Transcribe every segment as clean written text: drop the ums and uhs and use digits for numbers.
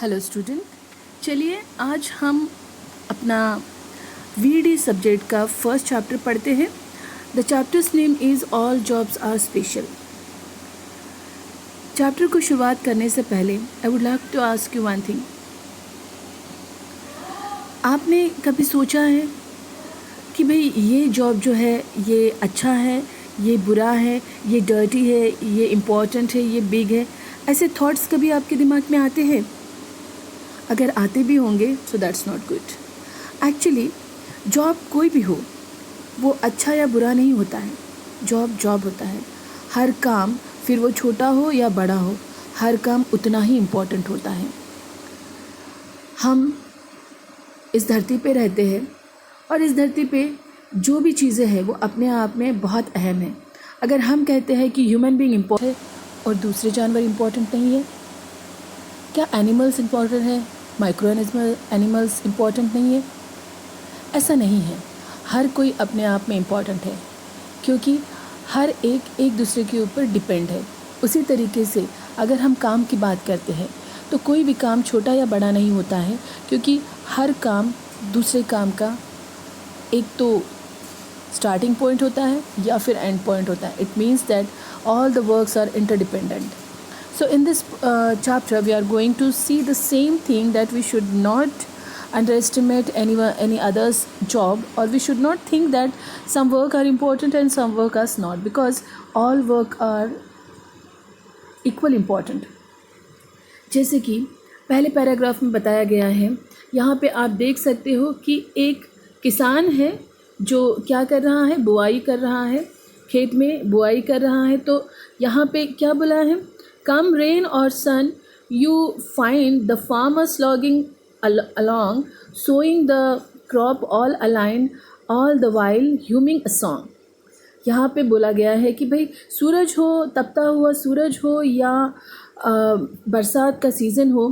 Hello student, चलिए आज हम अपना वीडी सब्जेक्ट का फर्स्ट चैप्टर पढ़ते हैं। The chapter's name is all jobs are special. Chapter को शुरुआत करने से पहले I would like to ask you one thing. आपने कभी सोचा है कि भाई ये जॉब जो है ये अच्छा है, ये बुरा है, ये डर्टी है, ये इम्पॉर्टेंट है, ये बिग है? ऐसे थॉट्स कभी आपके दिमाग में आते हैं? अगर आते भी होंगे so that's not good. Actually job कोई भी हो वो अच्छा या बुरा नहीं होता है। जॉब जॉब होता है। हर काम, फिर वो छोटा हो या बड़ा हो, हर काम उतना ही इम्पोर्टेंट होता है। हम इस धरती पे रहते हैं और इस धरती पे जो भी चीज़ें हैं वो अपने आप में बहुत अहम है। अगर हम कहते हैं कि ह्यूमन बीइंग इम्पोर्टेंट है और दूसरे जानवर इम्पोर्टेंट नहीं है, क्या एनिमल्स इम्पोर्टेंट है, माइक्रो एनिमल्स इम्पोर्टेंट नहीं है? ऐसा नहीं है। हर कोई अपने आप में इम्पोर्टेंट है क्योंकि हर एक दूसरे के ऊपर डिपेंड है। उसी तरीके से अगर हम काम की बात करते हैं तो कोई भी काम छोटा या बड़ा नहीं होता है क्योंकि हर काम दूसरे काम का एक तो स्टार्टिंग पॉइंट होता है या फिर एंड पॉइंट होता है। It means that all the works are interdependent. So in this chapter we are going to see the same thing, that we should not underestimate any other's job, or we should not think that some work are important and some work are not, because all work are equal important. जैसे कि पहले paragraph में बताया गया है, यहाँ पे आप देख सकते हो कि एक किसान है जो क्या कर रहा है, बुआई कर रहा है, खेत में बुआई कर रहा है। तो यहाँ पे क्या बोला है, Come rain or sun, you find the farmer slogging along, sowing the crop all aligned, all the while humming a song. यहाँ पे बोला गया है कि भाई सूरज हो, तपता हुआ सूरज हो या बरसात का सीज़न हो,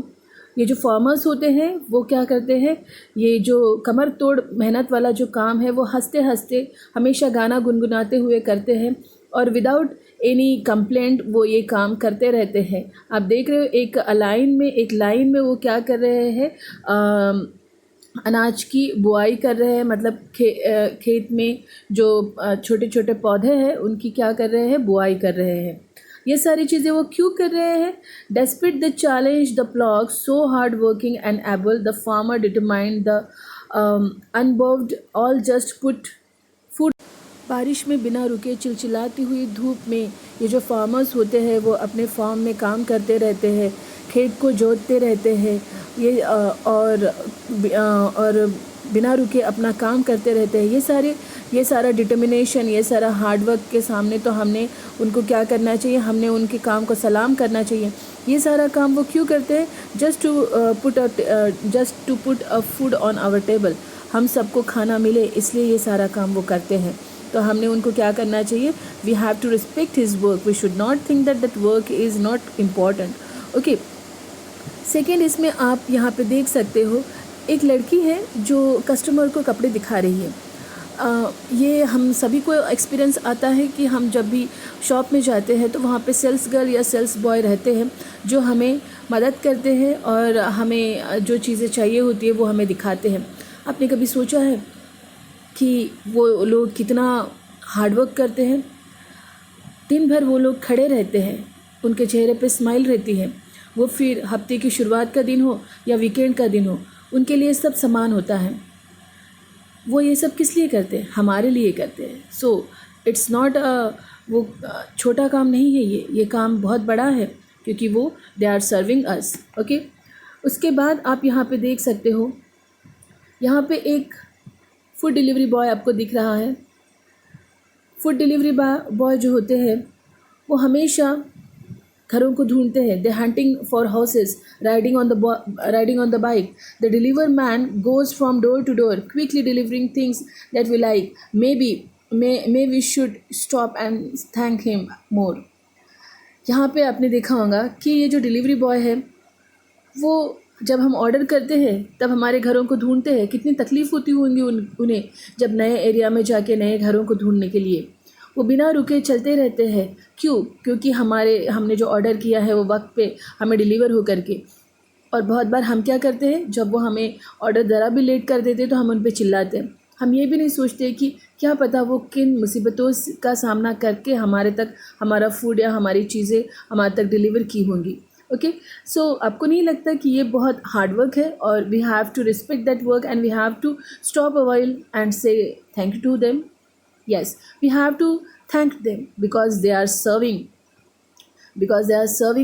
ये जो फार्मर्स होते हैं वो क्या करते हैं, ये जो कमर तोड़ मेहनत वाला जो काम है वो हंसते हंसते हमेशा गाना गुनगुनाते हुए करते हैं और विदाउट एनी कंप्लेंट वो ये काम करते रहते हैं। आप देख रहे हो एक लाइन में वो क्या कर रहे हैं, अनाज की बुआई कर रहे हैं। मतलब खेत में जो छोटे छोटे पौधे हैं उनकी क्या कर रहे हैं, बुआई कर रहे हैं। ये सारी चीज़ें वो क्यों कर रहे हैं? Despite the challenge the plough so hard working and able the farmer determined the unnerved all just put food. बारिश में बिना रुके चिलचिलाती हुई धूप में ये जो फार्मर्स होते हैं वो अपने फार्म में काम करते रहते हैं, खेत को जोतते रहते हैं, ये और बिना रुके अपना काम करते रहते हैं। ये सारा डिटर्मिनेशन, ये सारा हार्डवर्क के सामने तो हमने उनको क्या करना चाहिए, हमने उनके काम को सलाम करना चाहिए। ये सारा काम वो क्यों करते हैं? Just to put a food on our table. हम सबको खाना मिले इसलिए ये सारा काम वो करते हैं। तो हमने उनको क्या करना चाहिए, we have to respect his work, we should not think that work is not important. Okay, second, इसमें आप यहाँ पे देख सकते हो एक लड़की है जो कस्टमर को कपड़े दिखा रही है. ये हम सभी को एक्सपीरियंस आता है कि हम जब भी शॉप में जाते हैं तो वहाँ पे सेल्स गर्ल या सेल्स बॉय रहते हैं जो हमें मदद करते हैं और हमें जो चीज़ें चाहिए होती है वो हमें दिखाते हैं. आपने कभी सोचा है कि वो लोग कितना हार्डवर्क करते हैं? दिन भर वो लोग खड़े रहते हैं, उनके चेहरे पे स्माइल रहती है. वो फिर हफ्ते की शुरुआत का दिन हो या वीकेंड का दिन हो, उनके लिए सब समान होता है. वो ये सब किस लिए करते हैं? हमारे लिए करते हैं. सो इट्स नॉट वो छोटा काम नहीं है, ये काम बहुत बड़ा है क्योंकि वो they are serving us. Okay, उसके बाद आप यहाँ पे देख सकते हो, यहाँ पे एक फूड डिलीवरी बॉय आपको दिख रहा है. फूड डिलीवरी बॉय जो होते हैं वो हमेशा घरों को ढूंढते हैं. They hunting for houses, riding on the bike. The deliver man goes from door to door quickly delivering things that we like. May we should stop and thank him more. यहाँ पे आपने देखा होगा कि ये जो डिलीवरी बॉय है वो जब हम ऑर्डर करते हैं तब हमारे घरों को ढूंढते हैं. कितनी तकलीफ़ होती होंगी उन्हें जब नए एरिया में जाके नए घरों को ढूंढने के लिए. वो बिना रुके चलते रहते हैं. क्यों? क्योंकि हमने जो ऑर्डर किया है वो वक्त पे हमें डिलीवर हो करके और बहुत बार हम क्या करते हैं, जब वो हमें ऑर्डर ज़रा भी लेट कर देते तो हम उन पे चिल्लाते हैं। हम ये भी नहीं सोचते कि क्या पता वो किन मुसीबतों का सामना करके हमारे तक हमारा फूड या हमारी चीज़ें हमारे तक डिलीवर की होंगी। ओके, सो आपको नहीं लगता कि ये बहुत हार्ड वर्क है और we have to respect that work and we have to stop a while and say thank you to them? Yes, we have to thank them because they are serving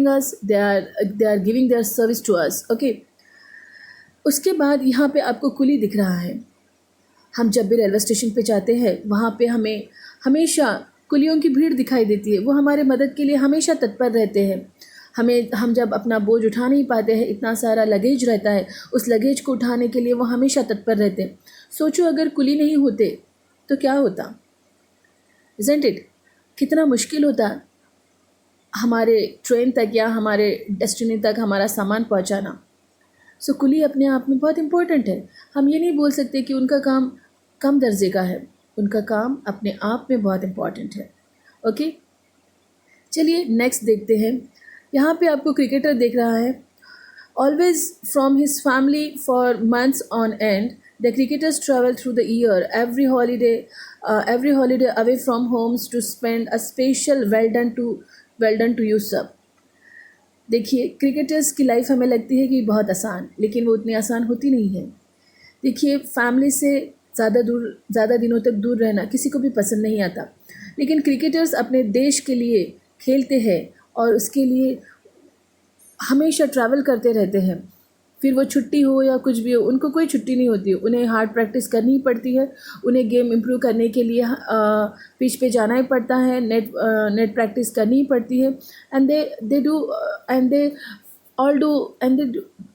us, they are giving their service to us. Okay, उसके बाद यहाँ पे आपको कुली दिख रहा है। हम जब भी रेलवे स्टेशन पे जाते हैं वहाँ पे हमें हमेशा कुलियों की भीड़ दिखाई देती है। वो हमारे मदद के लिए हमेशा तत्पर रहते हैं। हम जब अपना बोझ उठा नहीं पाते हैं, इतना सारा लगेज रहता है, उस लगेज को उठाने के लिए वो हमेशा तत्पर रहते हैं। सोचो अगर कुली नहीं होते तो क्या होता, isn't it? कितना मुश्किल होता हमारे ट्रेन तक या हमारे डेस्टिनी तक हमारा सामान पहुंचाना। सो कुली अपने आप में बहुत इम्पोर्टेंट है। हम ये नहीं बोल सकते कि उनका काम कम दर्जे का है, उनका काम अपने आप में बहुत इम्पोर्टेंट है। ओके, चलिए नेक्स्ट देखते हैं। यहाँ पे आपको क्रिकेटर देख रहा है। Always from his family for months on end the cricketers travel through the year every holiday away from homes to spend a special well done to you सब। देखिए, क्रिकेटर्स की लाइफ हमें लगती है कि बहुत आसान, लेकिन वो उतनी आसान होती नहीं है। देखिए, फैमिली से ज़्यादा दिनों तक दूर रहना किसी को भी पसंद नहीं आता, लेकिन क्रिकेटर्स अपने देश के लिए खेलते हैं और उसके लिए हमेशा ट्रैवल करते रहते हैं। फिर वो छुट्टी हो या कुछ भी हो, उनको कोई छुट्टी नहीं होती। उन्हें हार्ड प्रैक्टिस करनी ही पड़ती है। उन्हें गेम इम्प्रूव करने के लिए पिच पे जाना ही पड़ता है, नेट प्रैक्टिस करनी ही पड़ती है। And they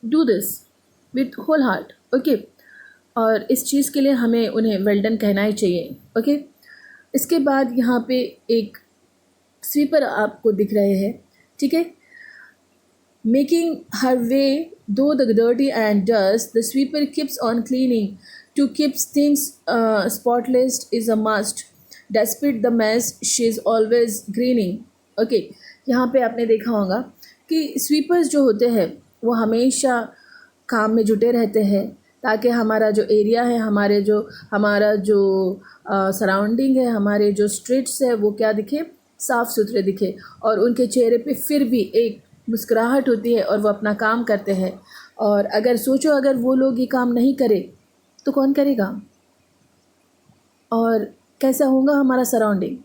do this with whole heart. Okay, और इस चीज़ के लिए हमें उन्हें वेल डन कहना ही चाहिए। ओके, इसके बाद यहाँ पे एक स्वीपर आपको दिख रहे हैं, ठीक है। Making her way though the dirty and dust, the sweeper keeps on cleaning. To keep things spotless is a must. Despite the mess, she is always grinning. Okay, यहाँ पे आपने देखा होगा कि स्वीपर्स जो होते हैं वो हमेशा काम में जुटे रहते हैं ताकि हमारा जो एरिया है, हमारा जो सराउंडिंग है, हमारे जो स्ट्रीट्स है वो क्या दिखे, साफ़ सुथरे दिखे। और उनके चेहरे पे फिर भी एक मुस्कुराहट होती है और वो अपना काम करते हैं। और अगर सोचो, अगर वो लोग ये काम नहीं करे तो कौन करेगा, और कैसा होगा हमारा सराउंडिंग।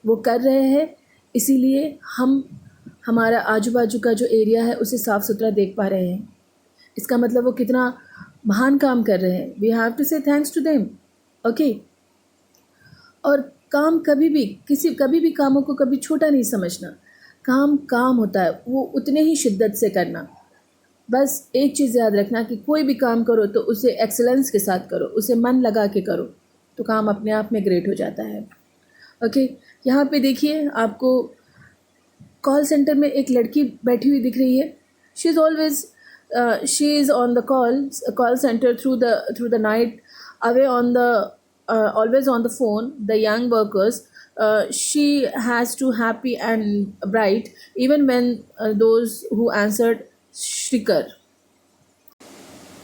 वो कर रहे हैं, इसीलिए हम हमारा आजू बाजू का जो एरिया है उसे साफ़ सुथरा देख पा रहे हैं। इसका मतलब वो कितना महान काम कर रहे हैं। We have to say thanks to them. Okay, और काम कभी भी कामों को कभी छोटा नहीं समझना। काम होता है, वो उतने ही शिद्दत से करना। बस एक चीज़ याद रखना कि कोई भी काम करो तो उसे एक्सेलेंस के साथ करो, उसे मन लगा के करो, तो काम अपने आप में ग्रेट हो जाता है। ओके, यहाँ पे देखिए, आपको कॉल सेंटर में एक लड़की बैठी हुई दिख रही है। She is on the call centre through the night, away on the always on the phone, the young workers. She has to happy and bright even when those who answered shriker.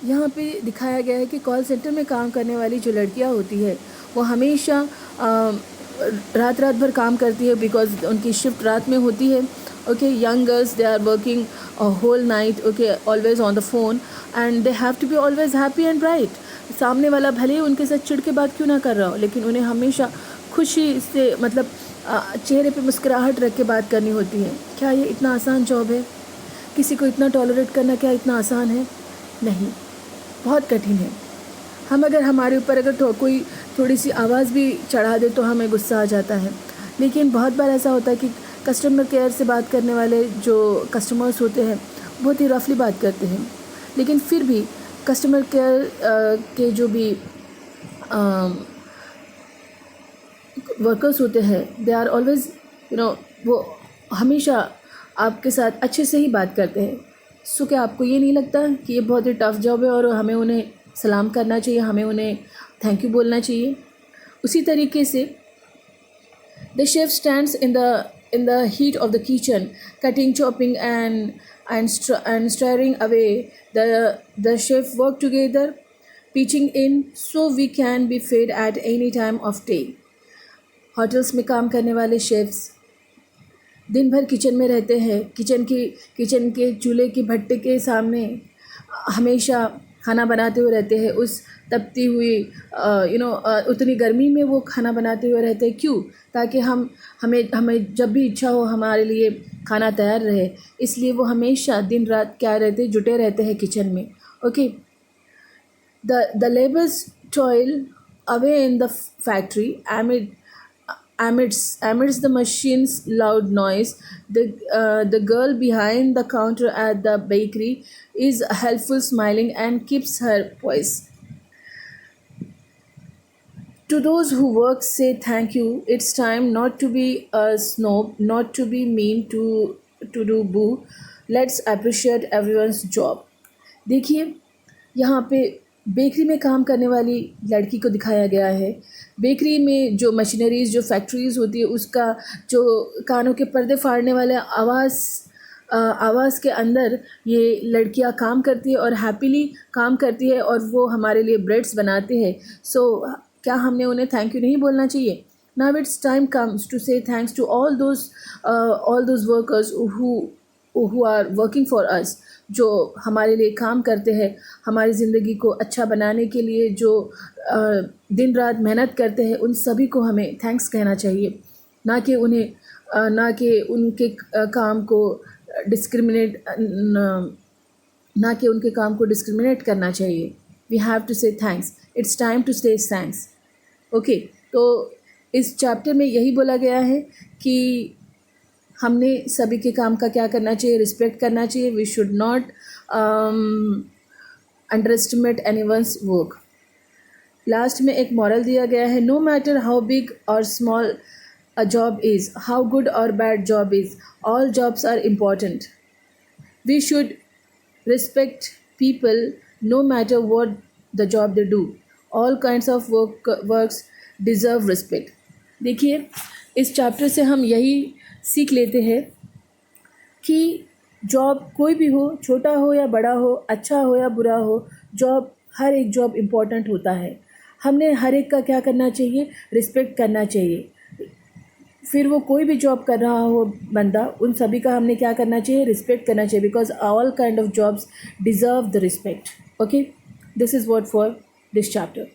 यहाँ पे दिखाया गया है कि call centre में काम करने वाली जो लड़कियाँ होती है वो हमेशा रात भर काम करती है, बिकॉज उनकी शिफ्ट रात में होती है। Okay, young girls, they are working whole night. Okay, always on the phone and they have to be always happy and bright. सामने वाला भले ही उनके साथ चिढ़ के बात क्यों ना कर रहा हो, लेकिन उन्हें हमेशा खुशी से, मतलब चेहरे पे मुस्कुराहट रख के बात करनी होती है। क्या ये इतना आसान जॉब है? किसी को इतना टॉलरेट करना क्या इतना आसान है? नहीं, बहुत कठिन है। हमारे ऊपर अगर कोई थोड़ी सी आवाज़ भी चढ़ा दे तो हमें गुस्सा आ जाता है। लेकिन बहुत बार ऐसा होता है कि कस्टमर केयर से बात करने वाले जो कस्टमर्स होते हैं बहुत ही रफली बात करते हैं, लेकिन फिर भी कस्टमर केयर के जो भी वर्कर्स होते हैं, दे आर ऑलवेज वो हमेशा आपके साथ अच्छे से ही बात करते हैं। सो क्या आपको ये नहीं लगता कि ये बहुत ही टफ़ जॉब है और हमें उन्हें सलाम करना चाहिए, हमें उन्हें थैंक यू बोलना चाहिए? उसी तरीके से the chef stands in the in the heat of the kitchen, cutting, chopping, and stirring away. The chef work together, pitching in so we can be fed at any time of day. Hotels में काम करने वाले chefs दिन भर kitchen में रहते हैं, kitchen के चूल्हे की भट्टे के सामने हमेशा खाना बनाते हुए रहते हैं। उस तपती हुई उतनी गर्मी में वो खाना बनाते हुए रहते हैं। क्यों? ताकि हमें जब भी इच्छा हो हमारे लिए खाना तैयार रहे। इसलिए वो हमेशा दिन रात क्या रहते, जुटे रहते हैं किचन में। Okay, the laborers toil away in the factory amidst the machine's loud noise. The girl behind the counter at the bakery is helpful, smiling, and keeps her poise. To those who work, say thank you. It's time not to be a snob, not to be mean, to do boo. Let's appreciate everyone's job. देखिए, यहाँ पे bakery में काम करने वाली लड़की को दिखाया गया है। बेकरी में जो मशीनरीज, जो फैक्ट्रीज़ होती है, उसका जो कानों के पर्दे फाड़ने वाले आवाज़ के अंदर ये लड़कियाँ काम करती है और हैप्पीली काम करती है और वो हमारे लिए ब्रेड्स बनाते हैं। सो क्या हमने उन्हें थैंक यू नहीं बोलना चाहिए? Now it's time comes to say thanks to all those workers who are working for us, जो हमारे लिए काम करते हैं, हमारी ज़िंदगी को अच्छा बनाने के लिए जो दिन रात मेहनत करते हैं, उन सभी को हमें थैंक्स कहना चाहिए, ना कि उनके काम को डिस्क्रिमिनेट करना चाहिए। We have to say thanks. It's time to say thanks. Okay, तो इस चैप्टर में यही बोला गया है कि हमने सभी के काम का क्या करना चाहिए, रिस्पेक्ट करना चाहिए। We should not underestimate anyone's work. Last में एक मॉरल दिया गया है, नो मैटर हाउ बिग और small a job is, how good और bad job is, all jobs are important. We should respect people no matter what the job they do. All kinds of works deserve respect. देखिए, इस chapter से हम यही सीख लेते हैं कि जॉब कोई भी हो, छोटा हो या बड़ा हो, अच्छा हो या बुरा हो, हर एक जॉब इम्पॉर्टेंट होता है। हमने हर एक का क्या करना चाहिए, रिस्पेक्ट करना चाहिए। फिर वो कोई भी जॉब कर रहा हो बंदा, उन सभी का हमने क्या करना चाहिए, रिस्पेक्ट करना चाहिए, because all kind of jobs deserve the respect. Okay, this is what for this chapter.